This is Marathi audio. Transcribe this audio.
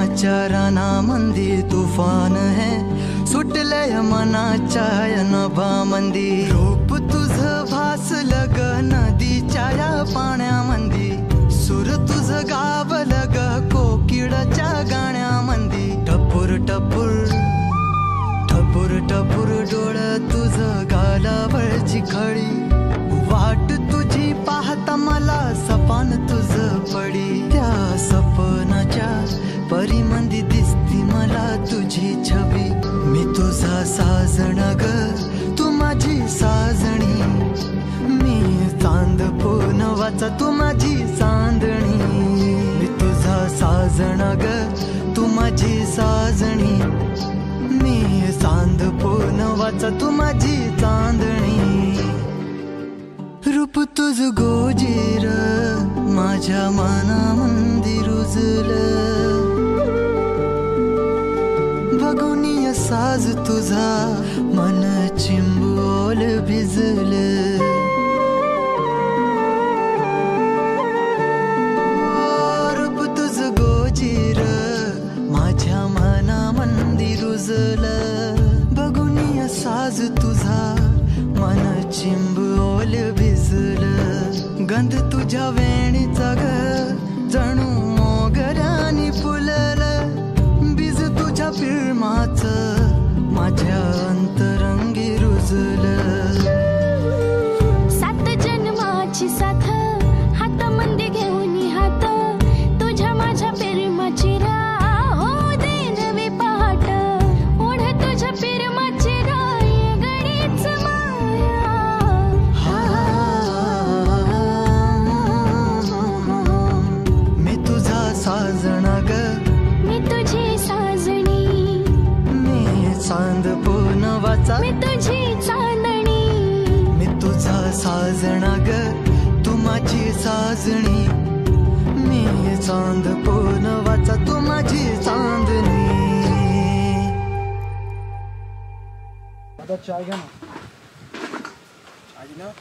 प्रेमाच्या रानामंदी तुफान है सुटलय मनाच्या नभामंदी रूप तुझं भासलं ग नदीच्या या पाण्यामंदी सुर तुझं गावलं ग कोकिळाच्या गाण्यामंदी टपूर टपूर टपूर टपूर डोळं तुझं गालावरची खळी वाट तुझी पाहता मला सपान तुझं पडी त्या सपनाच्या परिमंदी दिसती मला तुझी छबी मी तुझा साजण ग तू माझी साजणी मी चांद पूनवाचा तू माझी चांदणी मी तुझा साजण ग तू माझी साजणी मी चांद पूनवाचा तू माझी चांदणी रूप तुझ गोजीर माझ्या मनामंदी रुजलं बघून साज तुझा मन चिंबोल भिजलं रूप तुझ गोजीर माझ्या मनामंदी रुजलं बघून साज तुझा मन चिंबोल भिजलं गंध तुझ्या वेणीचा ग जणू मोगऱ्यानी फुललं बीज तुझ्या पिळमाचं माझ्या अंतरंगी रुजलं सात जन्माची साथ हात मंदी घेऊन हात तुझ्या माझ्या प्रेमाची राह दे नवी पहाट ओढ तुझ्या प्रेमाची राय गडीच मी तुझा साजना ग मी तुझी साजणी मी चांद पूनवाचा मी तुझी चांदणी मी तुझा साजना ग तू माझी साजणी मी चांद पूनवाचा तू माझी चांदणी आता चाय घ्या ना. चाय घे ना.